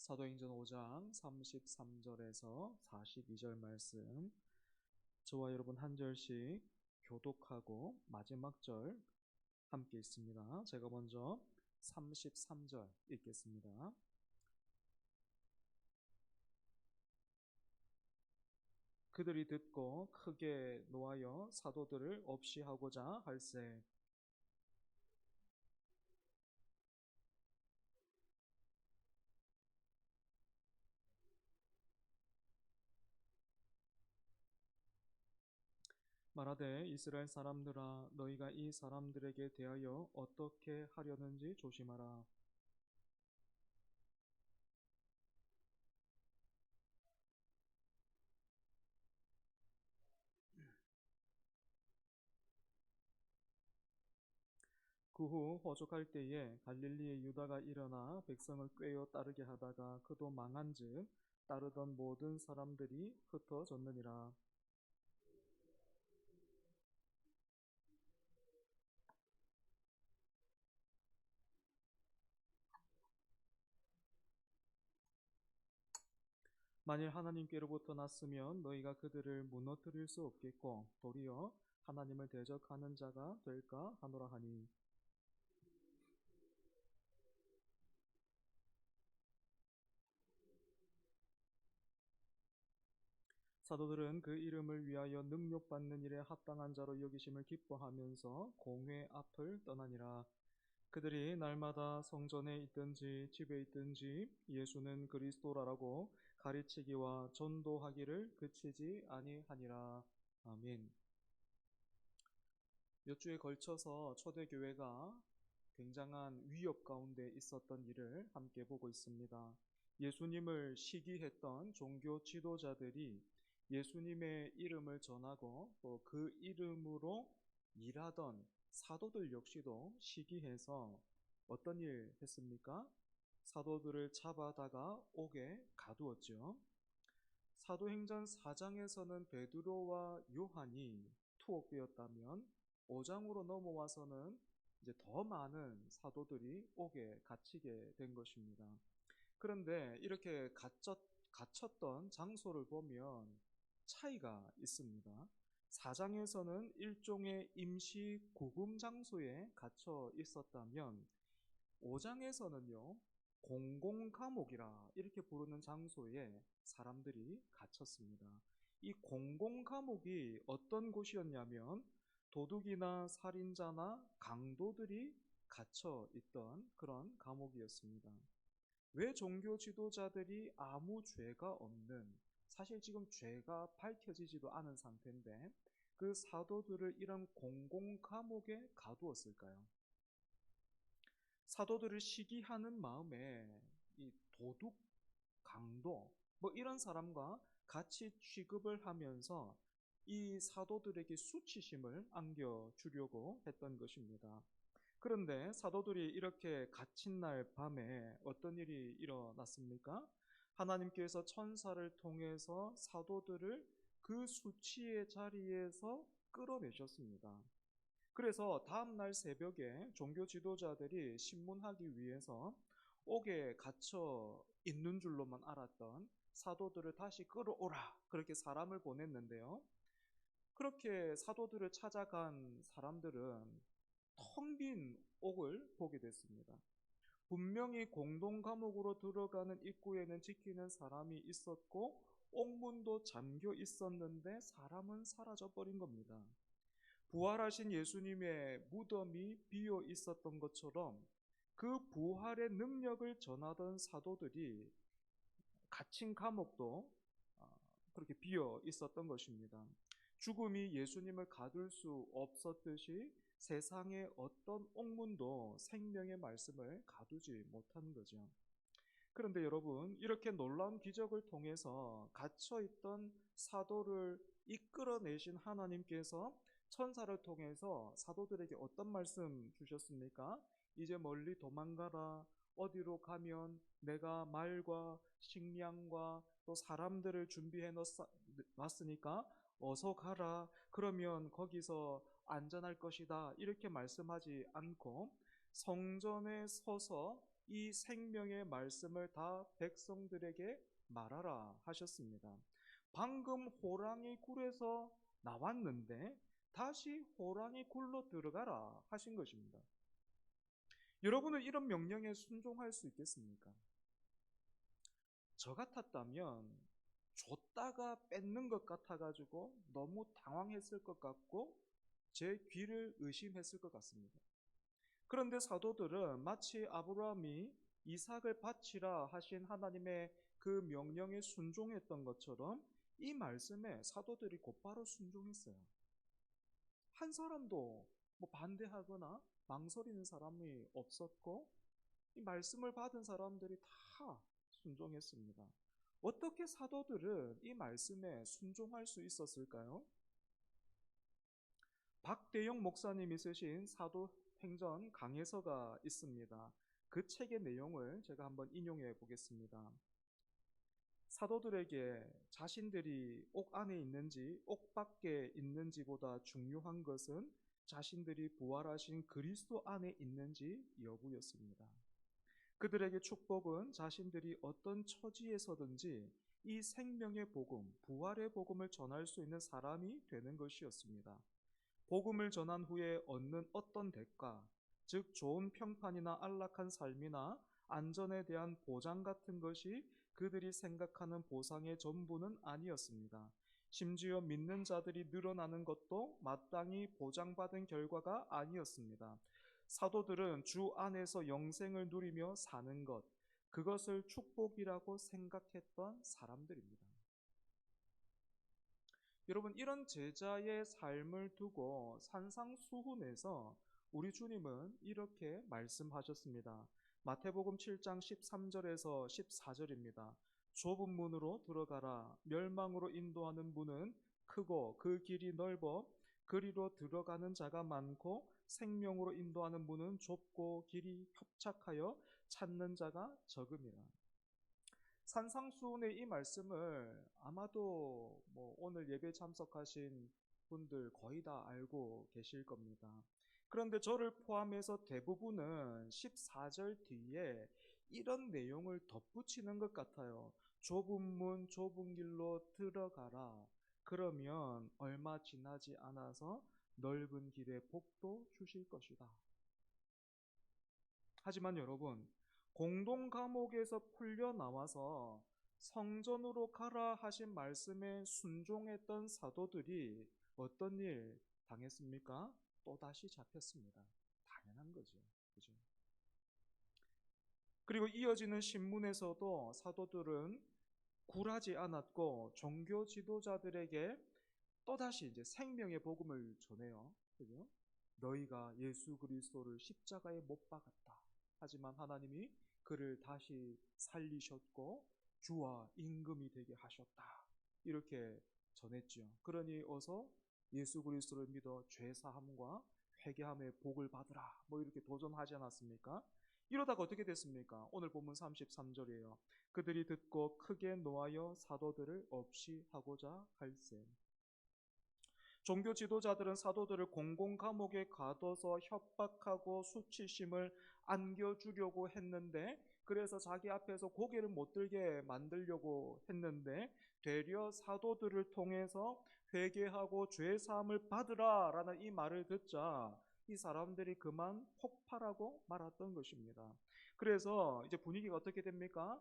사도행전 5장 33절에서 42절 말씀, 저와 여러분 한 절씩 교독하고 마지막 절 함께 있습니다. 제가 먼저 33절 읽겠습니다. 그들이 듣고 크게 노하여 사도들을 없이 하고자 할세. 말하되 이스라엘 사람들아, 너희가 이 사람들에게 대하여 어떻게 하려는지 조심하라. 그 후 호족할 때에 갈릴리의 유다가 일어나 백성을 꾀어 따르게 하다가 그도 망한즉 따르던 모든 사람들이 흩어졌느니라. 만일 하나님께로부터 났으면 너희가 그들을 무너뜨릴 수 없겠고 도리어 하나님을 대적하는 자가 될까 하노라 하니, 사도들은 그 이름을 위하여 능욕받는 일에 합당한 자로 여기심을 기뻐하면서 공회 앞을 떠나니라. 그들이 날마다 성전에 있든지 집에 있든지 예수는 그리스도라라고 가르치기와 전도하기를 그치지 아니하니라. 아멘. 몇 주에 걸쳐서 초대교회가 굉장한 위협 가운데 있었던 일을 함께 보고 있습니다. 예수님을 시기했던 종교 지도자들이 예수님의 이름을 전하고 또 그 이름으로 일하던 사도들 역시도 시기해서 어떤 일 했습니까? 사도들을 잡아다가 옥에 가두었죠. 사도행전 4장에서는 베드로와 요한이 투옥되었다면 5장으로 넘어와서는 이제 더 많은 사도들이 옥에 갇히게 된 것입니다. 그런데 이렇게 갇혔던 장소를 보면 차이가 있습니다. 4장에서는 일종의 임시 구금 장소에 갇혀 있었다면 5장에서는요, 공공감옥이라 이렇게 부르는 장소에 사람들이 갇혔습니다. 이 공공감옥이 어떤 곳이었냐면 도둑이나 살인자나 강도들이 갇혀 있던 그런 감옥이었습니다. 왜 종교 지도자들이 아무 죄가 없는, 사실 지금 죄가 밝혀지지도 않은 상태인데 그 사도들을 이런 공공감옥에 가두었을까요? 사도들을 시기하는 마음에 이 도둑, 강도 뭐 이런 사람과 같이 취급을 하면서 이 사도들에게 수치심을 안겨주려고 했던 것입니다. 그런데 사도들이 이렇게 갇힌 날 밤에 어떤 일이 일어났습니까? 하나님께서 천사를 통해서 사도들을 그 수치의 자리에서 끌어내셨습니다. 그래서 다음날 새벽에 종교 지도자들이 신문하기 위해서 옥에 갇혀 있는 줄로만 알았던 사도들을 다시 끌어오라, 그렇게 사람을 보냈는데요. 그렇게 사도들을 찾아간 사람들은 텅 빈 옥을 보게 됐습니다. 분명히 공동 감옥으로 들어가는 입구에는 지키는 사람이 있었고 옥문도 잠겨 있었는데 사람은 사라져 버린 겁니다. 부활하신 예수님의 무덤이 비어 있었던 것처럼 그 부활의 능력을 전하던 사도들이 갇힌 감옥도 그렇게 비어 있었던 것입니다. 죽음이 예수님을 가둘 수 없었듯이 세상의 어떤 옥문도 생명의 말씀을 가두지 못하는 거죠. 그런데 여러분, 이렇게 놀라운 기적을 통해서 갇혀있던 사도를 이끌어내신 하나님께서 천사를 통해서 사도들에게 어떤 말씀 주셨습니까? 이제 멀리 도망가라. 어디로 가면 내가 말과 식량과 또 사람들을 준비해 놨으니까 어서 가라. 그러면 거기서 안전할 것이다. 이렇게 말씀하지 않고 성전에 서서 이 생명의 말씀을 다 백성들에게 말하라 하셨습니다. 방금 호랑이 굴에서 나왔는데 다시 호랑이 굴로 들어가라 하신 것입니다. 여러분은 이런 명령에 순종할 수 있겠습니까? 저 같았다면 줬다가 뺏는 것 같아가지고 너무 당황했을 것 같고 제 귀를 의심했을 것 같습니다. 그런데 사도들은 마치 아브라함이 이삭을 바치라 하신 하나님의 그 명령에 순종했던 것처럼 이 말씀에 사도들이 곧바로 순종했어요. 한 사람도 반대하거나 망설이는 사람이 없었고 이 말씀을 받은 사람들이 다 순종했습니다. 어떻게 사도들은 이 말씀에 순종할 수 있었을까요? 박대영 목사님이 쓰신 사도행전 강해서가 있습니다. 그 책의 내용을 제가 한번 인용해 보겠습니다. 사도들에게 자신들이 옥 안에 있는지 옥 밖에 있는지보다 중요한 것은 자신들이 부활하신 그리스도 안에 있는지 여부였습니다. 그들에게 축복은 자신들이 어떤 처지에서든지 이 생명의 복음, 부활의 복음을 전할 수 있는 사람이 되는 것이었습니다. 복음을 전한 후에 얻는 어떤 대가, 즉 좋은 평판이나 안락한 삶이나 안전에 대한 보장 같은 것이 그들이 생각하는 보상의 전부는 아니었습니다. 심지어 믿는 자들이 늘어나는 것도 마땅히 보장받은 결과가 아니었습니다. 사도들은 주 안에서 영생을 누리며 사는 것, 그것을 축복이라고 생각했던 사람들입니다. 여러분, 이런 제자의 삶을 두고 산상수훈에서 우리 주님은 이렇게 말씀하셨습니다. 마태복음 7장 13절에서 14절입니다. 좁은 문으로 들어가라. 멸망으로 인도하는 문은 크고 그 길이 넓어 그리로 들어가는 자가 많고 생명으로 인도하는 문은 좁고 길이 협착하여 찾는 자가 적음이라. 산상수훈의 이 말씀을 아마도 오늘 예배 참석하신 분들 거의 다 알고 계실 겁니다. 그런데 저를 포함해서 대부분은 14절 뒤에 이런 내용을 덧붙이는 것 같아요. 좁은 문, 좁은 길로 들어가라. 그러면 얼마 지나지 않아서 넓은 길에 복도 주실 것이다. 하지만 여러분, 공동 감옥에서 풀려 나와서 성전으로 가라 하신 말씀에 순종했던 사도들이 어떤 일 당했습니까? 또다시 잡혔습니다. 당연한 거죠. 그죠? 그리고 이어지는 신문에서도 사도들은 굴하지 않았고 종교 지도자들에게 또다시 이제 생명의 복음을 전해요. 그죠? 너희가 예수 그리스도를 십자가에 못 박았다. 하지만 하나님이 그를 다시 살리셨고 주와 임금이 되게 하셨다. 이렇게 전했죠. 그러니 어서 예수 그리스도를 믿어 죄 사함과 회개함의 복을 받으라. 이렇게 도전하지 않았습니까? 이러다가 어떻게 됐습니까? 오늘 본문 33절이에요. 그들이 듣고 크게 노하여 사도들을 없이 하고자 할세. 종교 지도자들은 사도들을 공공 감옥에 가둬서 협박하고 수치심을 안겨주려고 했는데, 그래서 자기 앞에서 고개를 못 들게 만들려고 했는데, 되려 사도들을 통해서 회개하고 죄 사함을 받으라 라는 이 말을 듣자 이 사람들이 그만 폭발하고 말았던 것입니다. 그래서 이제 분위기가 어떻게 됩니까?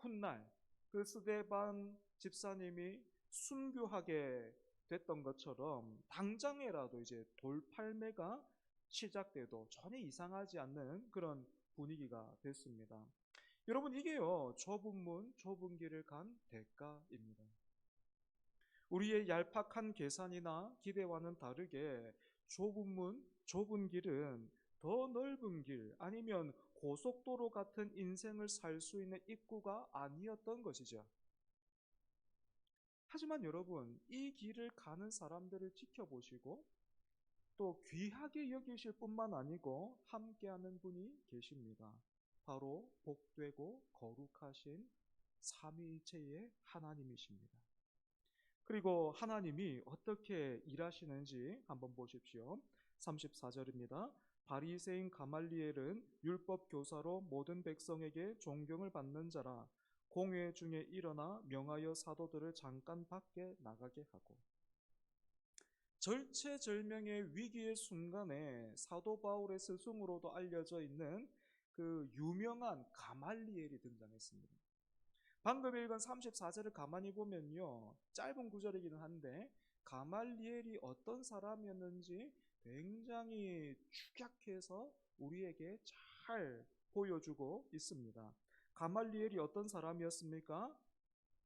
훗날 그 스데반 집사님이 순교하게 됐던 것처럼 당장에라도 이제 돌팔매가 시작돼도 전혀 이상하지 않는 그런 분위기가 됐습니다. 여러분, 이게요, 좁은 문, 좁은 길을 간 대가입니다. 우리의 얄팍한 계산이나 기대와는 다르게 좁은 문, 좁은 길은 더 넓은 길, 아니면 고속도로 같은 인생을 살 수 있는 입구가 아니었던 것이죠. 하지만 여러분, 이 길을 가는 사람들을 지켜보시고 또 귀하게 여기실 뿐만 아니고 함께하는 분이 계십니다. 바로 복되고 거룩하신 삼위일체의 하나님이십니다. 그리고 하나님이 어떻게 일하시는지 한번 보십시오. 34절입니다. 바리새인 가말리엘은 율법 교사로 모든 백성에게 존경을 받는 자라. 공회 중에 일어나 명하여 사도들을 잠깐 밖에 나가게 하고. 절체절명의 위기의 순간에 사도 바울의 스승으로도 알려져 있는 그 유명한 가말리엘이 등장했습니다. 방금 읽은 34절을 가만히 보면요, 짧은 구절이기는 한데 가말리엘이 어떤 사람이었는지 굉장히 축약해서 우리에게 잘 보여주고 있습니다. 가말리엘이 어떤 사람이었습니까?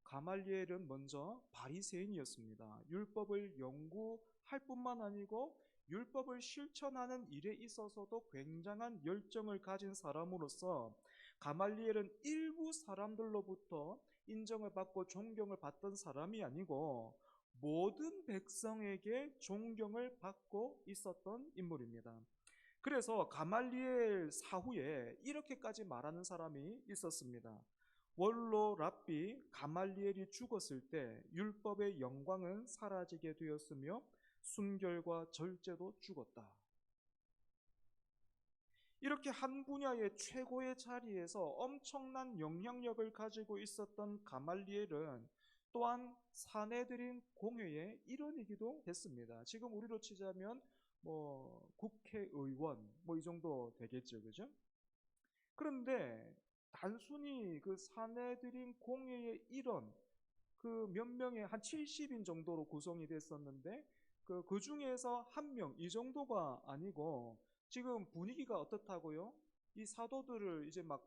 가말리엘은 먼저 바리새인이었습니다. 율법을 연구할 뿐만 아니고 율법을 실천하는 일에 있어서도 굉장한 열정을 가진 사람으로서 가말리엘은 일부 사람들로부터 인정을 받고 존경을 받던 사람이 아니고 모든 백성에게 존경을 받고 있었던 인물입니다. 그래서 가말리엘 사후에 이렇게까지 말하는 사람이 있었습니다. 원로 랍비 가말리엘이 죽었을 때 율법의 영광은 사라지게 되었으며 순결과 절제도 죽었다. 이렇게 한 분야의 최고의 자리에서 엄청난 영향력을 가지고 있었던 가말리엘은 또한 사내들인 공회의 일원이기도 했습니다. 지금 우리로 치자면 국회의원 이 정도 되겠죠, 그죠? 그런데 단순히 그 사내들인 공회의 일원 그 몇 명의 한 70인 정도로 구성이 됐었는데 그 중에서 한 명 이 정도가 아니고 지금 분위기가 어떻다고요? 이 사도들을 이제 막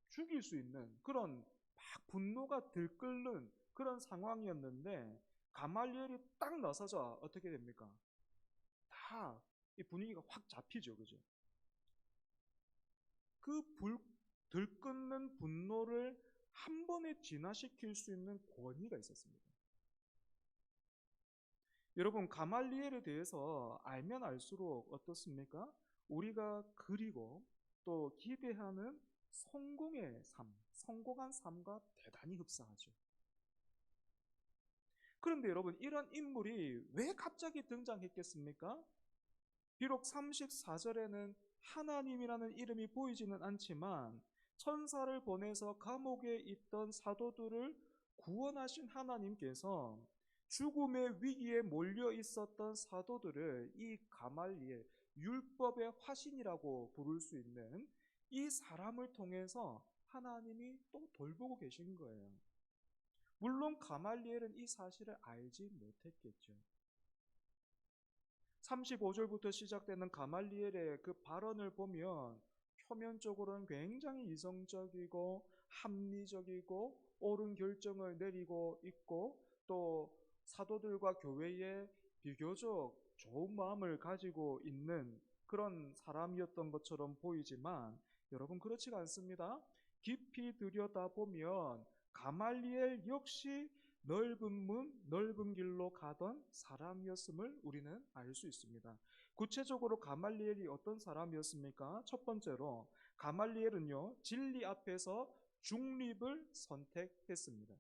죽일 수 있는 그런 막 분노가 들끓는 그런 상황이었는데 가말리엘이 딱 나서자 어떻게 됩니까? 다 이 분위기가 확 잡히죠, 그죠? 그 들끓는 분노를 한 번에 진화시킬 수 있는 권위가 있었습니다. 여러분, 가말리엘에 대해서 알면 알수록 어떻습니까? 우리가 그리고 또 기대하는 성공의 삶, 성공한 삶과 대단히 흡사하죠. 그런데 여러분, 이런 인물이 왜 갑자기 등장했겠습니까? 비록 34절에는 하나님이라는 이름이 보이지는 않지만 천사를 보내서 감옥에 있던 사도들을 구원하신 하나님께서 죽음의 위기에 몰려 있었던 사도들을 이 가말리엘, 율법의 화신이라고 부를 수 있는 이 사람을 통해서 하나님이 또 돌보고 계신 거예요. 물론 가말리엘은 이 사실을 알지 못했겠죠. 35절부터 시작되는 가말리엘의 그 발언을 보면 표면적으로는 굉장히 이성적이고 합리적이고 옳은 결정을 내리고 있고 또 사도들과 교회에 비교적 좋은 마음을 가지고 있는 그런 사람이었던 것처럼 보이지만 여러분, 그렇지가 않습니다. 깊이 들여다보면 가말리엘 역시 넓은 문, 넓은 길로 가던 사람이었음을 우리는 알 수 있습니다. 구체적으로 가말리엘이 어떤 사람이었습니까? 첫 번째로 가말리엘은요, 진리 앞에서 중립을 선택했습니다.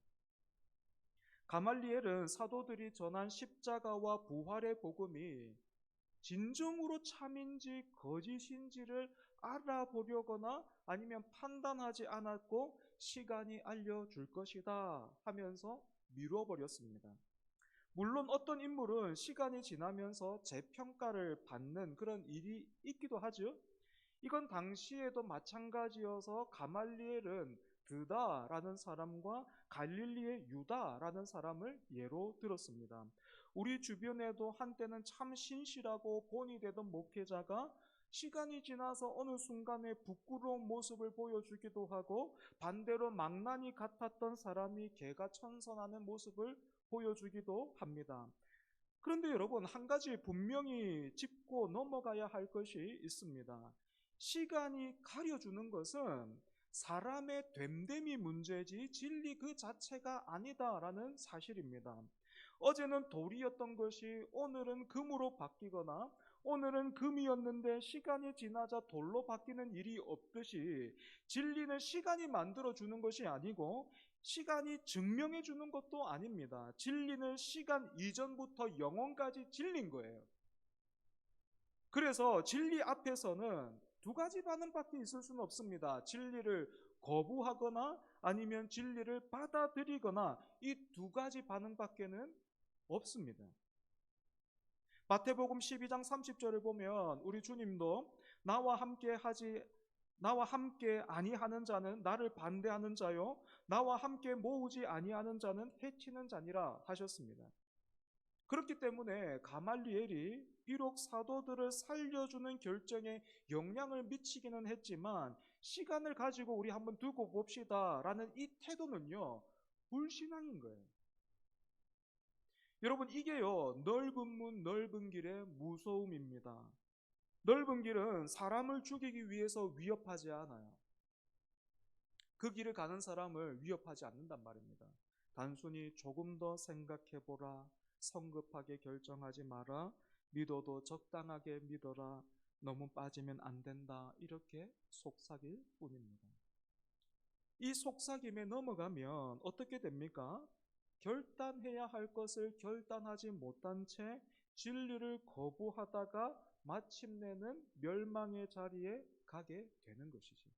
가말리엘은 사도들이 전한 십자가와 부활의 복음이 진정으로 참인지 거짓인지를 알아보려거나 아니면 판단하지 않았고 시간이 알려줄 것이다 하면서 미뤄버렸습니다. 물론 어떤 인물은 시간이 지나면서 재평가를 받는 그런 일이 있기도 하죠. 이건 당시에도 마찬가지여서 가말리엘은 드다라는 사람과 갈릴리의 유다라는 사람을 예로 들었습니다. 우리 주변에도 한때는 참 신실하고 본이 되던 목회자가 시간이 지나서 어느 순간에 부끄러운 모습을 보여주기도 하고 반대로 망나니 같았던 사람이 개가 천선하는 모습을 보여주기도 합니다. 그런데 여러분, 한 가지 분명히 짚고 넘어가야 할 것이 있습니다. 시간이 가려주는 것은 사람의 됨됨이 문제지 진리 그 자체가 아니다라는 사실입니다. 어제는 돌이었던 것이 오늘은 금으로 바뀌거나 오늘은 금이었는데 시간이 지나자 돌로 바뀌는 일이 없듯이 진리는 시간이 만들어주는 것이 아니고 시간이 증명해주는 것도 아닙니다. 진리는 시간 이전부터 영원까지 진리인 거예요. 그래서 진리 앞에서는 두 가지 반응밖에 있을 수는 없습니다. 진리를 거부하거나 아니면 진리를 받아들이거나 이 두 가지 반응밖에는 없습니다. 마태복음 12장 30절을 보면 우리 주님도 나와 함께 아니하는 자는 나를 반대하는 자요 나와 함께 모으지 아니하는 자는 해치는 자니라 하셨습니다. 그렇기 때문에 가말리엘이 비록 사도들을 살려주는 결정에 영향을 미치기는 했지만 시간을 가지고 우리 한번 두고 봅시다 라는 이 태도는요 불신앙인 거예요. 여러분 이게요 넓은 문 넓은 길의 무서움입니다. 넓은 길은 사람을 죽이기 위해서 위협하지 않아요. 그 길을 가는 사람을 위협하지 않는단 말입니다. 단순히 조금 더 생각해보라, 성급하게 결정하지 마라, 믿어도 적당하게 믿어라, 너무 빠지면 안 된다, 이렇게 속삭일 뿐입니다. 이 속삭임에 넘어가면 어떻게 됩니까? 결단해야 할 것을 결단하지 못한 채 진리를 거부하다가 마침내는 멸망의 자리에 가게 되는 것이죠.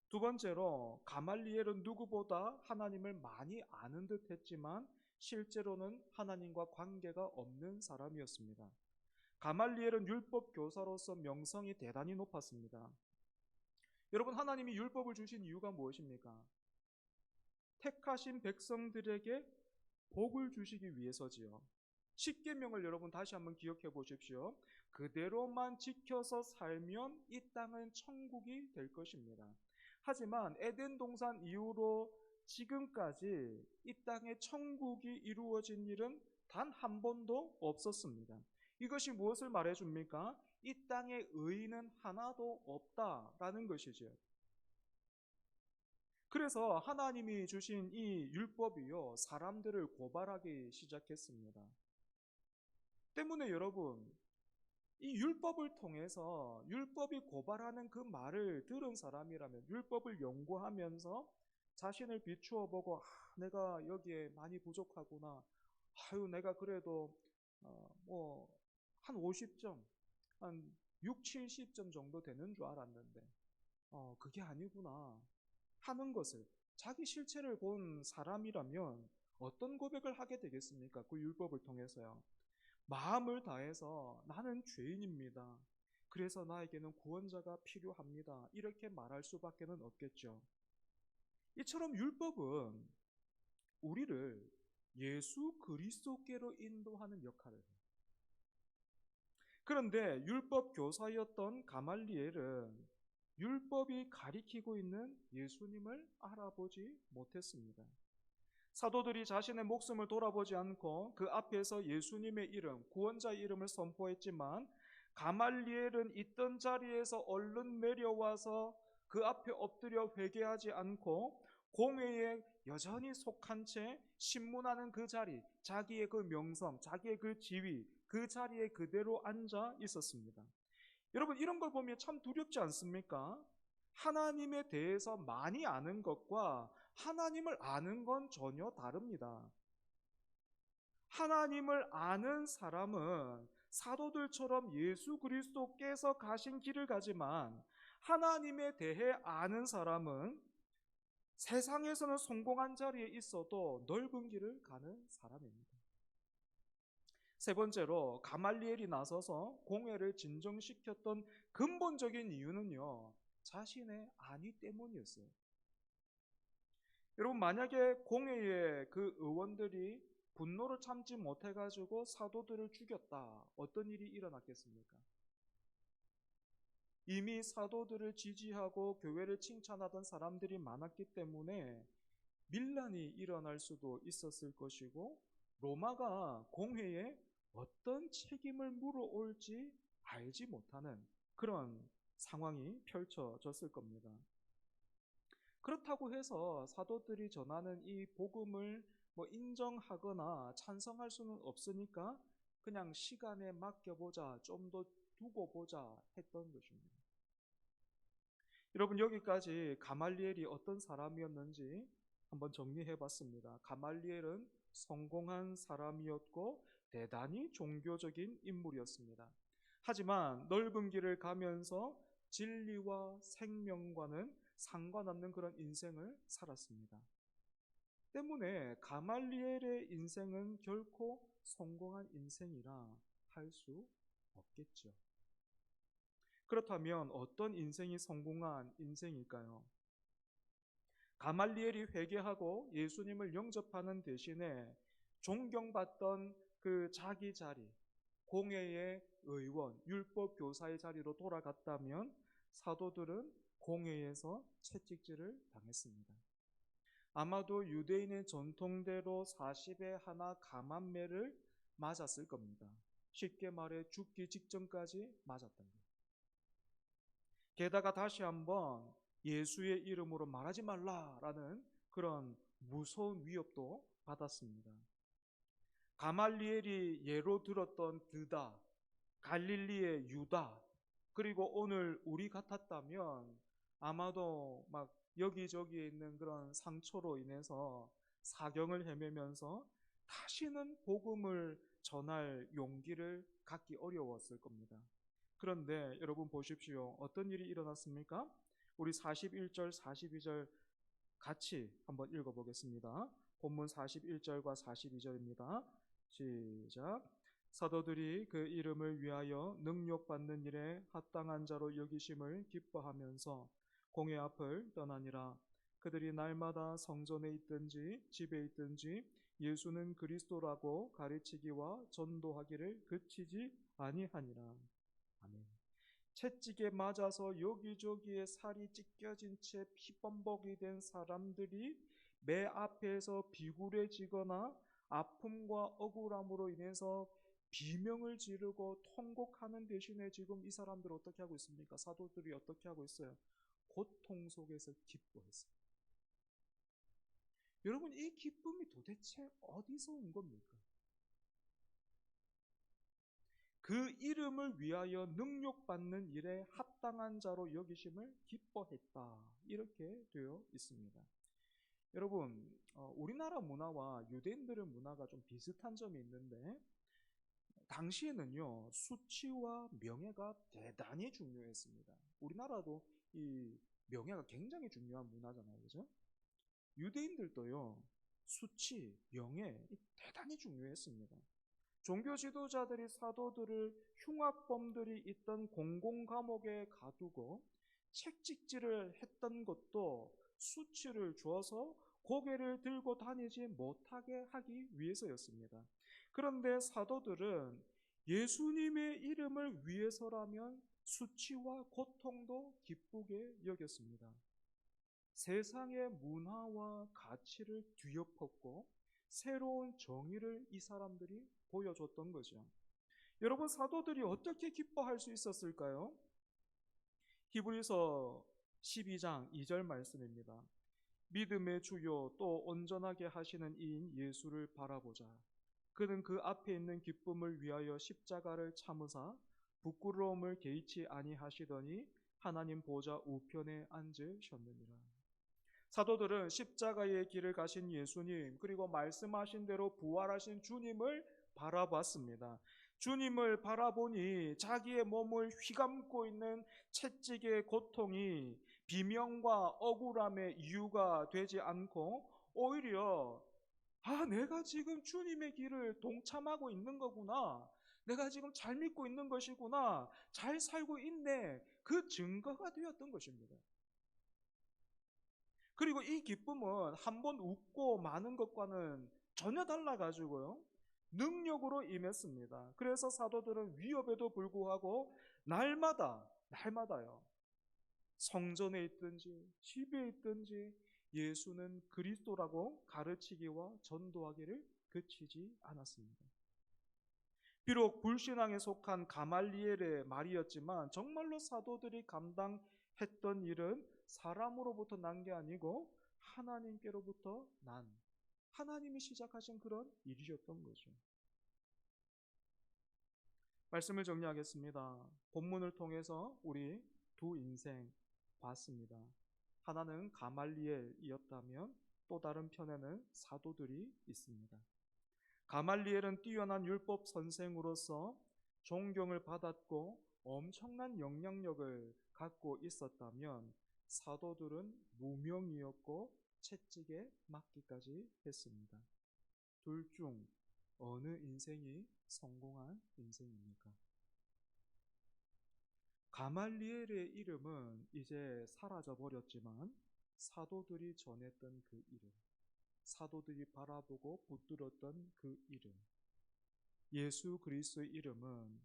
두 번째로 가말리엘은 누구보다 하나님을 많이 아는 듯 했지만 실제로는 하나님과 관계가 없는 사람이었습니다. 가말리엘은 율법 교사로서 명성이 대단히 높았습니다. 여러분 하나님이 율법을 주신 이유가 무엇입니까? 택하신 백성들에게 복을 주시기 위해서지요. 십계명을 여러분 다시 한번 기억해 보십시오. 그대로만 지켜서 살면 이 땅은 천국이 될 것입니다. 하지만 에덴 동산 이후로 지금까지 이 땅에 천국이 이루어진 일은 단 한 번도 없었습니다. 이것이 무엇을 말해줍니까? 이 땅에 의인은 하나도 없다라는 것이죠. 그래서 하나님이 주신 이 율법이요 사람들을 고발하기 시작했습니다. 때문에 여러분 이 율법을 통해서 율법이 고발하는 그 말을 들은 사람이라면 율법을 연구하면서 자신을 비추어 보고 내가 여기에 많이 부족하구나. 내가 그래도 한 50점, 한 6, 70점 정도 되는 줄 알았는데 그게 아니구나 하는 것을 자기 실체를 본 사람이라면 어떤 고백을 하게 되겠습니까? 그 율법을 통해서요. 마음을 다해서 나는 죄인입니다. 그래서 나에게는 구원자가 필요합니다. 이렇게 말할 수밖에 없겠죠. 이처럼 율법은 우리를 예수 그리스도께로 인도하는 역할을 해요. 그런데 율법 교사였던 가말리엘은 율법이 가리키고 있는 예수님을 알아보지 못했습니다. 사도들이 자신의 목숨을 돌아보지 않고 그 앞에서 예수님의 이름, 구원자의 이름을 선포했지만 가말리엘은 있던 자리에서 얼른 내려와서 그 앞에 엎드려 회개하지 않고 공회에 여전히 속한 채 신문하는 그 자리, 자기의 그 명성, 자기의 그 지위, 그 자리에 그대로 앉아 있었습니다. 여러분 이런 걸 보면 참 두렵지 않습니까? 하나님에 대해서 많이 아는 것과 하나님을 아는 건 전혀 다릅니다. 하나님을 아는 사람은 사도들처럼 예수 그리스도께서 가신 길을 가지만 하나님에 대해 아는 사람은 세상에서는 성공한 자리에 있어도 넓은 길을 가는 사람입니다. 세 번째로 가말리엘이 나서서 공회를 진정시켰던 근본적인 이유는요, 자신의 안위 때문이었어요. 여러분 만약에 공회의 그 의원들이 분노를 참지 못해가지고 사도들을 죽였다, 어떤 일이 일어났겠습니까? 이미 사도들을 지지하고 교회를 칭찬하던 사람들이 많았기 때문에 밀란이 일어날 수도 있었을 것이고 로마가 공회에 어떤 책임을 물어올지 알지 못하는 그런 상황이 펼쳐졌을 겁니다. 그렇다고 해서 사도들이 전하는 이 복음을 인정하거나 찬성할 수는 없으니까 그냥 시간에 맡겨보자, 좀 더 두고 보자 했던 것입니다. 여러분 여기까지 가말리엘이 어떤 사람이었는지 한번 정리해 봤습니다. 가말리엘은 성공한 사람이었고 대단히 종교적인 인물이었습니다. 하지만 넓은 길을 가면서 진리와 생명과는 상관없는 그런 인생을 살았습니다. 때문에 가말리엘의 인생은 결코 성공한 인생이라 할 수 없겠죠. 그렇다면 어떤 인생이 성공한 인생일까요? 가말리엘이 회개하고 예수님을 영접하는 대신에 존경받던 그 자기 자리, 공회의 의원, 율법 교사의 자리로 돌아갔다면 사도들은 공회에서 채찍질을 당했습니다. 아마도 유대인의 전통대로 40에 하나 감한매를 맞았을 겁니다. 쉽게 말해 죽기 직전까지 맞았던 거예요. 게다가 다시 한번 예수의 이름으로 말하지 말라라는 그런 무서운 위협도 받았습니다. 가말리엘이 예로 들었던 드다, 갈릴리의 유다, 그리고 오늘 우리 같았다면 아마도 막 여기저기에 있는 그런 상처로 인해서 사경을 헤매면서 다시는 복음을 전할 용기를 갖기 어려웠을 겁니다. 그런데 여러분 보십시오. 어떤 일이 일어났습니까? 우리 41절, 42절 같이 한번 읽어보겠습니다. 본문 41절과 42절입니다. 시작. 사도들이 그 이름을 위하여 능욕받는 일에 합당한 자로 여기심을 기뻐하면서 공회 앞을 떠나니라. 그들이 날마다 성전에 있든지 집에 있든지 예수는 그리스도라고 가르치기와 전도하기를 그치지 아니하니라. 아멘. 채찍에 맞아서 여기저기에 살이 찢겨진 채 피범벅이 된 사람들이 매 앞에서 비굴해지거나 아픔과 억울함으로 인해서 비명을 지르고 통곡하는 대신에 지금 이 사람들 어떻게 하고 있습니까? 사도들이 어떻게 하고 있어요? 고통 속에서 기뻐했어요. 여러분, 이 기쁨이 도대체 어디서 온 겁니까? 그 이름을 위하여 능욕받는 일에 합당한 자로 여기심을 기뻐했다. 이렇게 되어 있습니다. 여러분, 우리나라 문화와 유대인들의 문화가 좀 비슷한 점이 있는데, 당시에는요, 수치와 명예가 대단히 중요했습니다. 우리나라도 이 명예가 굉장히 중요한 문화잖아요. 그죠? 유대인들도요, 수치, 명예, 대단히 중요했습니다. 종교 지도자들이 사도들을 흉악범들이 있던 공공감옥에 가두고 책찍질을 했던 것도 수치를 주어서 고개를 들고 다니지 못하게 하기 위해서였습니다. 그런데 사도들은 예수님의 이름을 위해서라면 수치와 고통도 기쁘게 여겼습니다. 세상의 문화와 가치를 뒤엎었고 새로운 정의를 이 사람들이 보여줬던 거죠. 여러분, 사도들이 어떻게 기뻐할 수 있었을까요? 히브리서 12장 2절 말씀입니다. 믿음의 주요 또 온전하게 하시는 이인 예수를 바라보자. 그는 그 앞에 있는 기쁨을 위하여 십자가를 참으사 부끄러움을 개의치 아니하시더니 하나님 보좌 우편에 앉으셨느니라. 사도들은 십자가의 길을 가신 예수님, 그리고 말씀하신 대로 부활하신 주님을 바라봤습니다. 주님을 바라보니 자기의 몸을 휘감고 있는 채찍의 고통이 비명과 억울함의 이유가 되지 않고 오히려 내가 지금 주님의 길을 동참하고 있는 거구나. 내가 지금 잘 믿고 있는 것이구나. 잘 살고 있네. 그 증거가 되었던 것입니다. 그리고 이 기쁨은 한번 웃고 마는 것과는 전혀 달라가지고요, 능력으로 임했습니다. 그래서 사도들은 위협에도 불구하고 날마다요, 성전에 있든지 집에 있든지 예수는 그리스도라고 가르치기와 전도하기를 그치지 않았습니다. 비록 불신앙에 속한 가말리엘의 말이었지만 정말로 사도들이 감당했던 일은 사람으로부터 난 게 아니고 하나님께로부터 난, 하나님이 시작하신 그런 일이었던 거죠. 말씀을 정리하겠습니다. 본문을 통해서 우리 두 인생 봤습니다. 하나는 가말리엘이었다면 또 다른 편에는 사도들이 있습니다. 가말리엘은 뛰어난 율법 선생으로서 존경을 받았고 엄청난 영향력을 갖고 있었다면 사도들은 무명이었고 채찍에 맞기까지 했습니다. 둘 중 어느 인생이 성공한 인생입니까? 가말리엘의 이름은 이제 사라져 버렸지만 사도들이 전했던 그 이름, 사도들이 바라보고 붙들었던 그 이름, 예수 그리스도의 이름은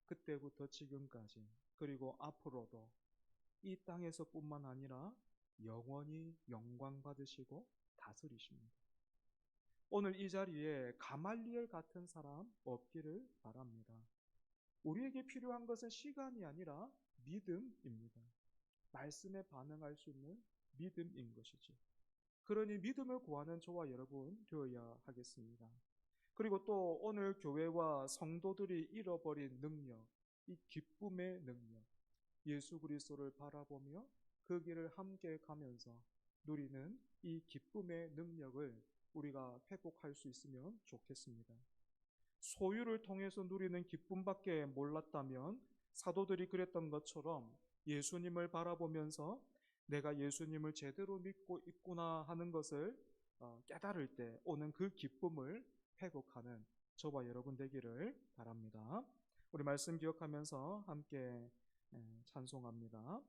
그때부터 지금까지 그리고 앞으로도 이 땅에서뿐만 아니라 영원히 영광 받으시고 다스리십니다. 오늘 이 자리에 가말리엘 같은 사람 없기를 바랍니다. 우리에게 필요한 것은 시간이 아니라 믿음입니다. 말씀에 반응할 수 있는 믿음인 것이지. 그러니 믿음을 구하는 저와 여러분 되어야 하겠습니다. 그리고 또 오늘 교회와 성도들이 잃어버린 능력, 이 기쁨의 능력, 예수 그리스도를 바라보며 그 길을 함께 가면서 누리는 이 기쁨의 능력을 우리가 회복할 수 있으면 좋겠습니다. 소유를 통해서 누리는 기쁨밖에 몰랐다면 사도들이 그랬던 것처럼 예수님을 바라보면서 내가 예수님을 제대로 믿고 있구나 하는 것을 깨달을 때 오는 그 기쁨을 회복하는 저와 여러분 되기를 바랍니다. 우리 말씀 기억하면서 함께 찬송합니다.